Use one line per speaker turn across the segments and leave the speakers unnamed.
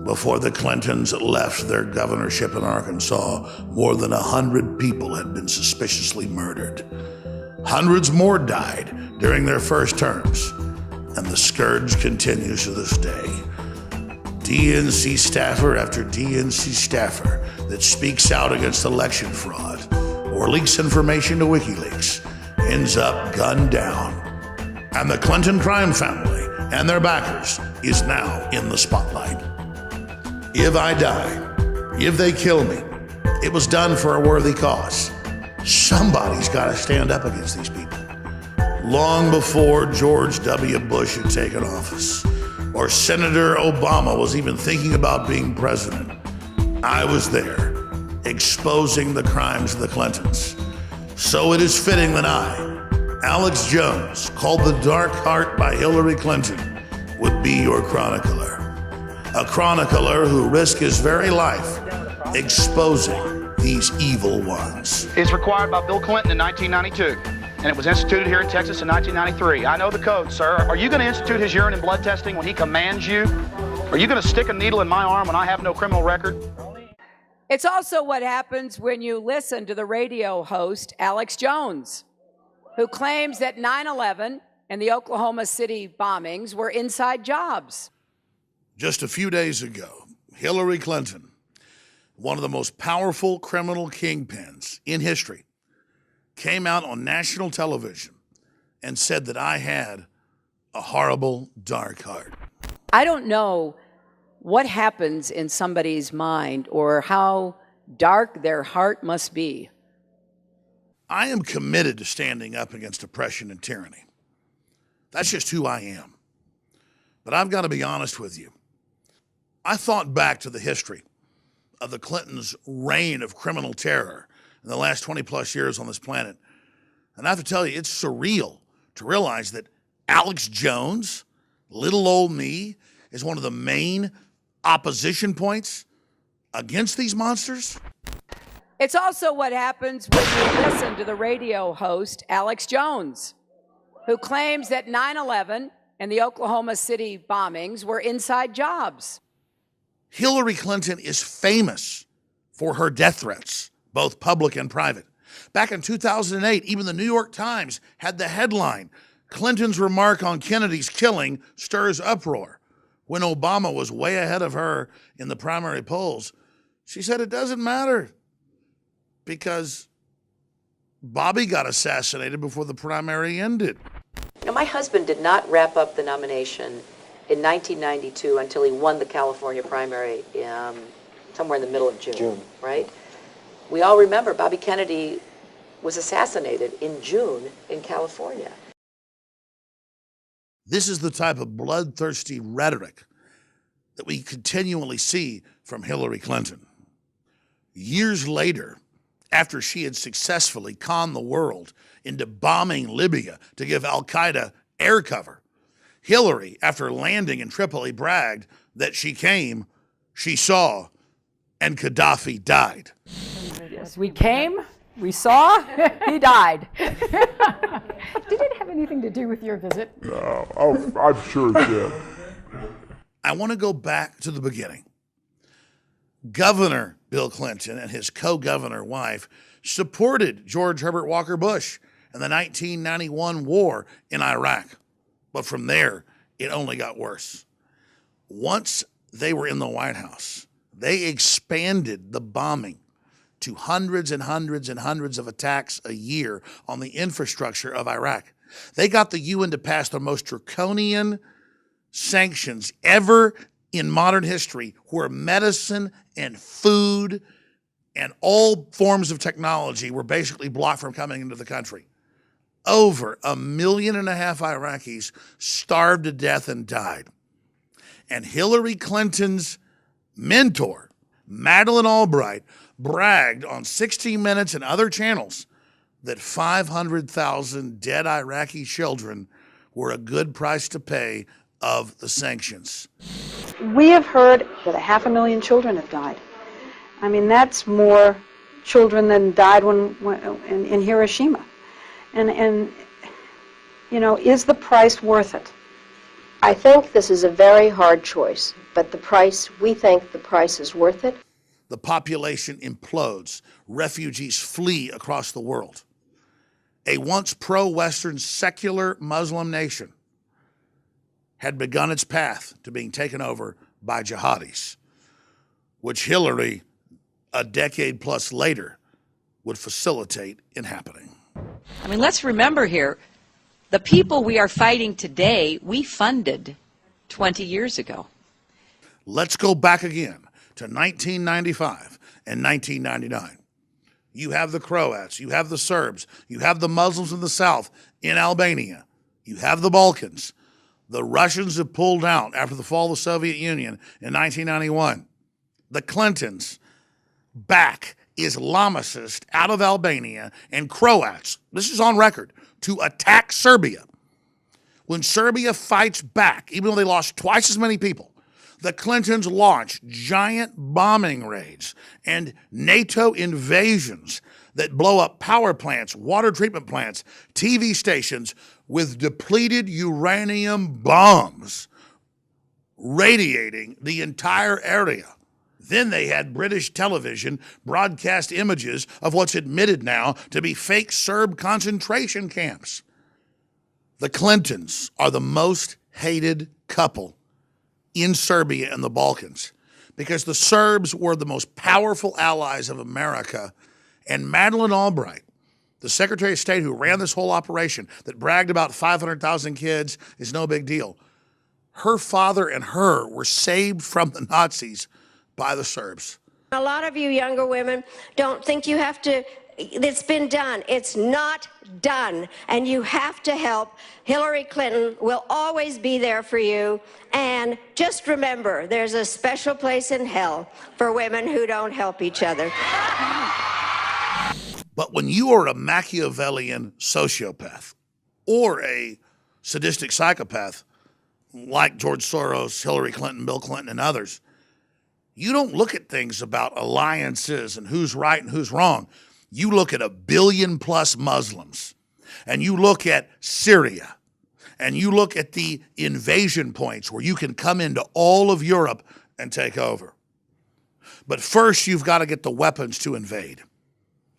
Before the Clintons left their governorship in Arkansas, more than 100 people had been suspiciously murdered. Hundreds more died during their first terms, and the scourge continues to this day. DNC staffer after DNC staffer that speaks out against election fraud or leaks information to WikiLeaks ends up gunned down. And the Clinton crime family and their backers is now in the spotlight. If I die, if they kill me, it was done for a worthy cause. Somebody's got to stand up against these people. Long before George W. Bush had taken office, or Senator Obama was even thinking about being president, I was there, exposing the crimes of the Clintons. So it is fitting that I, Alex Jones, called The Dark Heart by Hillary Clinton, would be your chronicler. A chronicler who risked his very life exposing these evil ones.
It's required by Bill Clinton in 1992, and it was instituted here in Texas in 1993. I know the code, sir. Are you going to institute his urine and blood testing when he commands you? Are you going to stick a needle in my arm when I have no criminal record?
It's also what happens when you listen to the radio host, Alex Jones, who claims that 9/11 and the Oklahoma City bombings were inside jobs.
Just a few days ago, Hillary Clinton, one of the most powerful criminal kingpins in history, came out on national television and said that I had a horrible, dark heart.
I don't know what happens in somebody's mind or how dark their heart must be.
I am committed to standing up against oppression and tyranny. That's just who I am. But I've got to be honest with you. I thought back to the history of the Clintons' reign of criminal terror in the last 20 plus years on this planet. And I have to tell you, it's surreal to realize that Alex Jones, little old me, is one of the main opposition points against these monsters.
It's also what happens when you listen to the radio host, Alex Jones, who claims that 9/11 and the Oklahoma City bombings were inside jobs.
Hillary Clinton is famous for her death threats, both public and private. Back in 2008, even the New York Times had the headline, "Clinton's remark on Kennedy's killing stirs uproar." When Obama was way ahead of her in the primary polls, she said it doesn't matter because Bobby got assassinated before the primary ended.
Now, my husband did not wrap up the nomination in 1992 until he won the California primary somewhere in the middle of June, right? We all remember Bobby Kennedy was assassinated in June in California.
This is the type of bloodthirsty rhetoric that we continually see from Hillary Clinton. Years later, after she had successfully conned the world into bombing Libya to give al-Qaeda air cover, Hillary, after landing in Tripoli, bragged that she came, she saw, and Gaddafi died.
Yes, we came, we saw, he died. Did it have anything to do with your visit?
No, I'm sure it did.
I want to go back to the beginning. Governor Bill Clinton and his co-governor wife supported George Herbert Walker Bush in the 1991 war in Iraq. But from there, it only got worse. Once they were in the White House, they expanded the bombing to hundreds and hundreds and hundreds of attacks a year on the infrastructure of Iraq. They got the UN to pass the most draconian sanctions ever in modern history, where medicine and food and all forms of technology were basically blocked from coming into the country. Over 1.5 million Iraqis starved to death and died. And Hillary Clinton's mentor, Madeleine Albright, bragged on 60 Minutes and other channels that 500,000 dead Iraqi children were a good price to pay of the sanctions.
We have heard that 500,000 children have died. I mean, that's more children than died in Hiroshima. And you know, is the price worth it?
I think this is a very hard choice, but we think the price is worth it.
The population implodes. Refugees flee across the world. A once pro-Western secular Muslim nation had begun its path to being taken over by jihadis, which Hillary, a decade plus later, would facilitate in happening.
I mean, let's remember here, the people we are fighting today, we funded 20 years ago.
Let's go back again to 1995 and 1999. You have the Croats, you have the Serbs, you have the Muslims in the south in Albania, you have the Balkans. The Russians have pulled out after the fall of the Soviet Union in 1991. The Clintons back Islamicists out of Albania and Croats, this is on record, to attack Serbia. When Serbia fights back, even though they lost twice as many people, the Clintons launched giant bombing raids and NATO invasions that blow up power plants, water treatment plants, TV stations with depleted uranium bombs radiating the entire area. Then they had British television broadcast images of what's admitted now to be fake Serb concentration camps. The Clintons are the most hated couple in Serbia and the Balkans because the Serbs were the most powerful allies of America, and Madeleine Albright, the Secretary of State who ran this whole operation that bragged about 500,000 kids is no big deal. Her father and her were saved from the Nazis by the Serbs.
A lot of you younger women don't think you have to, it's been done. It's not done. And you have to help. Hillary Clinton will always be there for you. And just remember, there's a special place in hell for women who don't help each other.
But when you are a Machiavellian sociopath or a sadistic psychopath like George Soros, Hillary Clinton, Bill Clinton, and others, you don't look at things about alliances and who's right and who's wrong. You look at 1 billion plus Muslims, and you look at Syria, and you look at the invasion points where you can come into all of Europe and take over. But first, you've got to get the weapons to invade.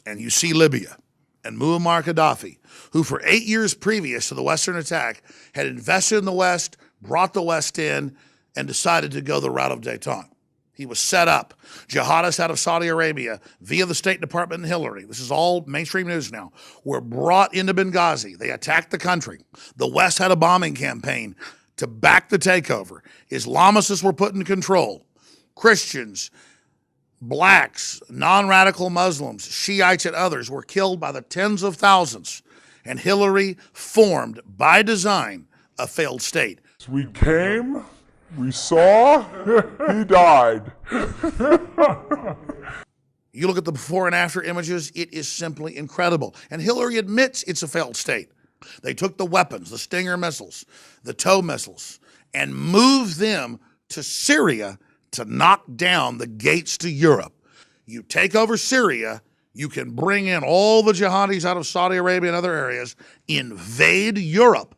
And you see Libya and Muammar Gaddafi, who for 8 years previous to the Western attack had invested in the West, brought the West in, and decided to go the route of détente. He was set up. Jihadists out of Saudi Arabia via the State Department and Hillary, this is all mainstream news now, were brought into Benghazi. They attacked the country. The West had a bombing campaign to back the takeover. Islamicists were put in control. Christians, blacks, non-radical Muslims, Shiites, and others were killed by the tens of thousands. And Hillary formed, by design, a failed state.
We came, we saw, he died.
You look at the before and after images, it is simply incredible. And Hillary admits it's a failed state. They took the weapons, the Stinger missiles, the TOW missiles, and moved them to Syria to knock down the gates to Europe. You take over Syria, you can bring in all the jihadis out of Saudi Arabia and other areas, invade Europe,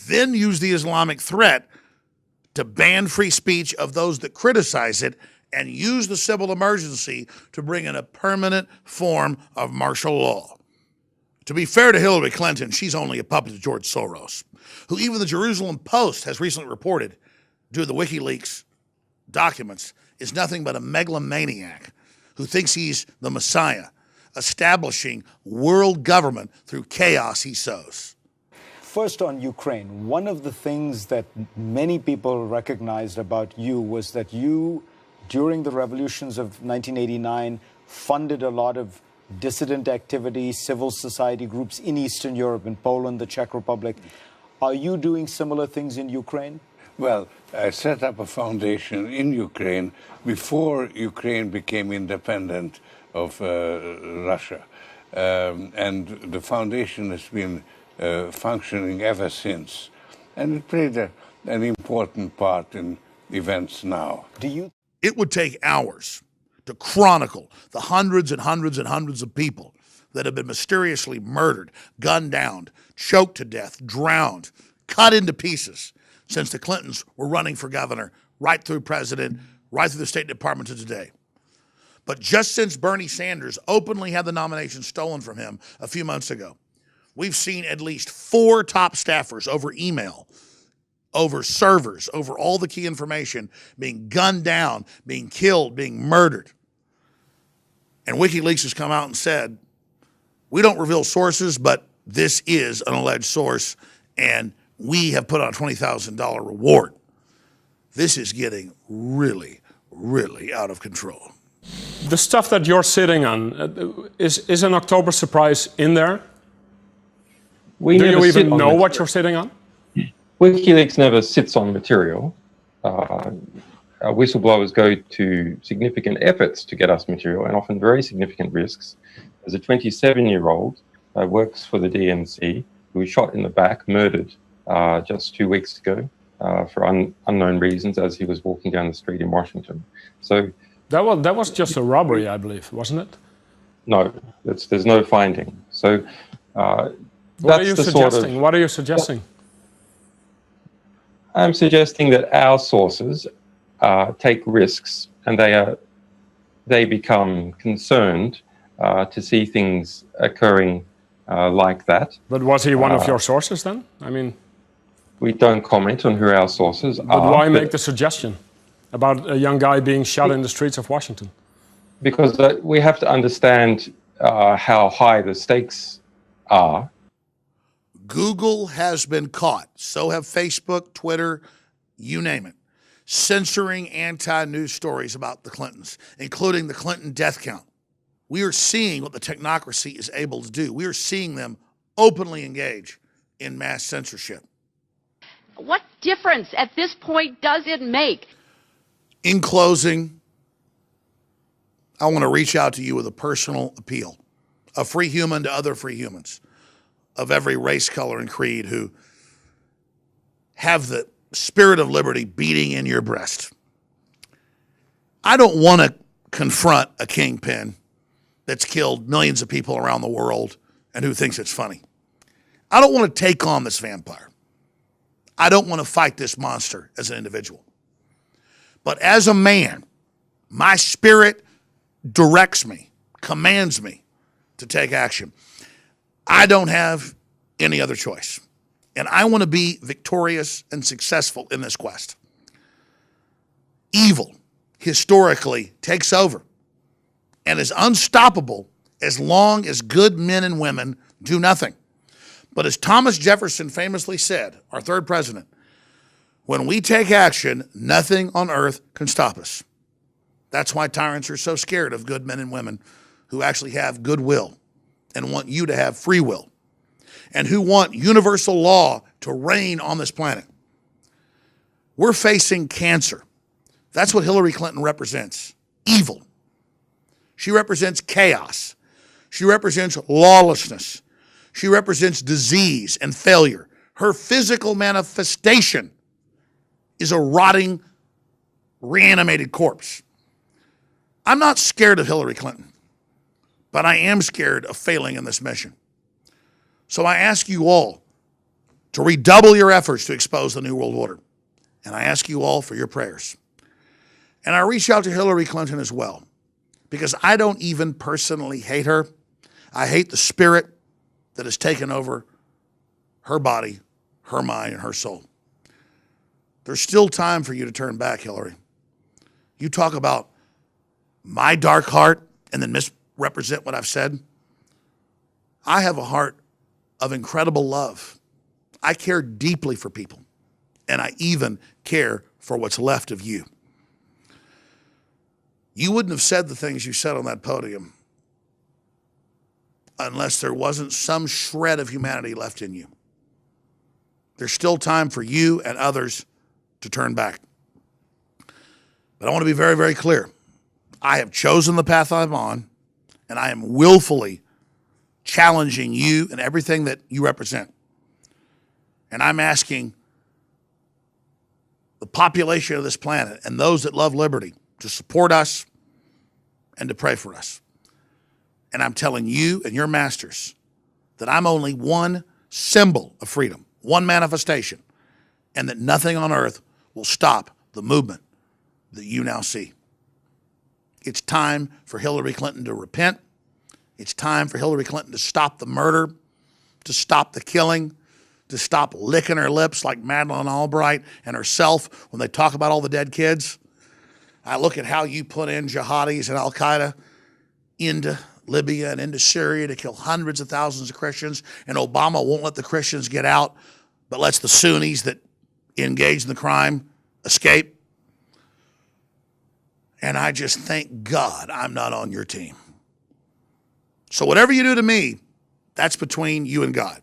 then use the Islamic threat to ban free speech of those that criticize it, and use the civil emergency to bring in a permanent form of martial law. To be fair to Hillary Clinton, she's only a puppet to George Soros, who even the Jerusalem Post has recently reported, due to the WikiLeaks documents, is nothing but a megalomaniac who thinks he's the Messiah, establishing world government through chaos he sows.
First, on Ukraine, one of the things that many people recognized about you was that you, during the revolutions of 1989, funded a lot of dissident activity, civil society groups in Eastern Europe, in Poland, the Czech Republic. Are you doing similar things in Ukraine?
Well, I set up a foundation in Ukraine before Ukraine became independent of Russia. And the foundation has been functioning ever since. And it played an important part in events now.
It would take hours to chronicle the hundreds and hundreds and hundreds of people that have been mysteriously murdered, gunned down, choked to death, drowned, cut into pieces, since the Clintons were running for governor, right through president, right through the State Department to today. But just since Bernie Sanders openly had the nomination stolen from him a few months ago, we've seen at least 4 top staffers over email, over servers, over all the key information being gunned down, being killed, being murdered. And WikiLeaks has come out and said, we don't reveal sources, but this is an alleged source, and we have put on a $20,000 reward. This is getting really, really out of control.
The stuff that you're sitting on, is an October surprise in there? Do you even know what you're sitting on?
WikiLeaks never sits on material. Whistleblowers go to significant efforts to get us material, and often very significant risks. There's a 27-year-old works for the DNC who was shot in the back, murdered just 2 weeks ago for unknown reasons as he was walking down the street in Washington. So
that was just a robbery, I believe, wasn't it?
No, there's no finding. So
what are you suggesting? What are you suggesting?
I'm suggesting that our sources take risks, and they become concerned to see things occurring like that.
But was he one of your sources then? I mean,
we don't comment on who our sources are.
But why make the suggestion about a young guy being shot in the streets of Washington?
Because we have to understand how high the stakes are.
Google has been caught, so have Facebook, Twitter, you name it, censoring anti-news stories about the Clintons, including the Clinton death count. We are seeing what the technocracy is able to do. We are seeing them openly engage in mass censorship.
What difference at this point does it make?
In closing, I want to reach out to you with a personal appeal, a free human to other free humans of every race, color, and creed who have the spirit of liberty beating in your breast. I don't want to confront a kingpin that's killed millions of people around the world and who thinks it's funny. I don't want to take on this vampire. I don't want to fight this monster as an individual. But as a man, my spirit directs me, commands me to take action. I don't have any other choice. And I want to be victorious and successful in this quest. Evil, historically, takes over and is unstoppable as long as good men and women do nothing. But as Thomas Jefferson famously said, our third president, when we take action, nothing on earth can stop us. That's why tyrants are so scared of good men and women who actually have goodwill and want you to have free will, and who want universal law to reign on this planet. We're facing cancer. That's what Hillary Clinton represents, evil. She represents chaos. She represents lawlessness. She represents disease and failure. Her physical manifestation is a rotting, reanimated corpse. I'm not scared of Hillary Clinton, but I am scared of failing in this mission. So I ask you all to redouble your efforts to expose the New World Order. And I ask you all for your prayers. And I reach out to Hillary Clinton as well, because I don't even personally hate her. I hate the spirit that has taken over her body, her mind, and her soul. There's still time for you to turn back, Hillary. You talk about my dark heart and then misrepresent what I've said. I have a heart of incredible love. I care deeply for people, and I even care for what's left of you. You wouldn't have said the things you said on that podium unless there wasn't some shred of humanity left in you. There's still time for you and others to turn back. But I want to be very, very clear. I have chosen the path I'm on, and I am willfully challenging you and everything that you represent. And I'm asking the population of this planet and those that love liberty to support us and to pray for us. And I'm telling you and your masters that I'm only one symbol of freedom, one manifestation, and that nothing on earth will stop the movement that you now see. It's time for Hillary Clinton to repent. It's time for Hillary Clinton to stop the murder, to stop the killing, to stop licking her lips like Madeleine Albright and herself when they talk about all the dead kids. I look at how you put in jihadis and Al-Qaeda into Libya and into Syria to kill hundreds of thousands of Christians, and Obama won't let the Christians get out, but lets the Sunnis that engage in the crime escape. And I just thank God I'm not on your team. So whatever you do to me, that's between you and God.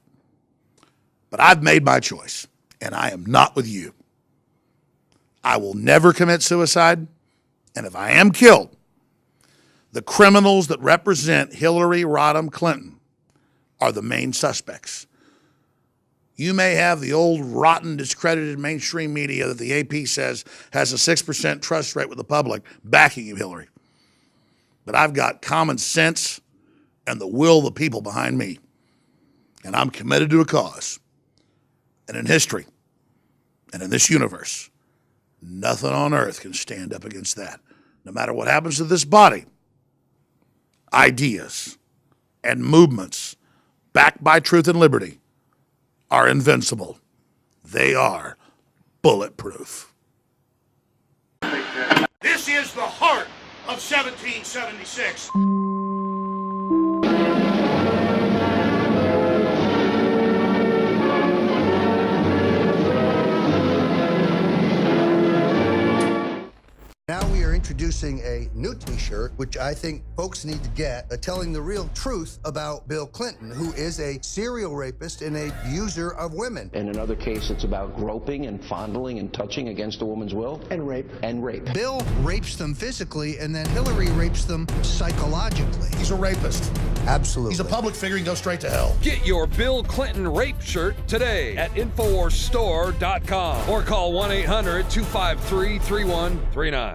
But I've made my choice, and I am not with you. I will never commit suicide, and if I am killed, the criminals that represent Hillary Rodham Clinton are the main suspects. You may have the old, rotten, discredited mainstream media that the AP says has a 6% trust rate with the public backing you, Hillary. But I've got common sense and the will of the people behind me. And I'm committed to a cause. And in history, and in this universe, nothing on earth can stand up against that. No matter what happens to this body, ideas and movements backed by truth and liberty are invincible. They are bulletproof.
This is the heart of 1776.
Now we are introducing a new t-shirt, which I think folks need to get, telling the real truth about Bill Clinton, who is a serial rapist and a user of women.
In another case, it's about groping and fondling and touching against a woman's will. And rape. And rape.
Bill rapes them physically, and then Hillary rapes them psychologically.
He's a rapist.
Absolutely.
He's a public figure and go straight to hell.
Get your Bill Clinton rape shirt today at InfoWarsStore.com or call 1-800-253-3139.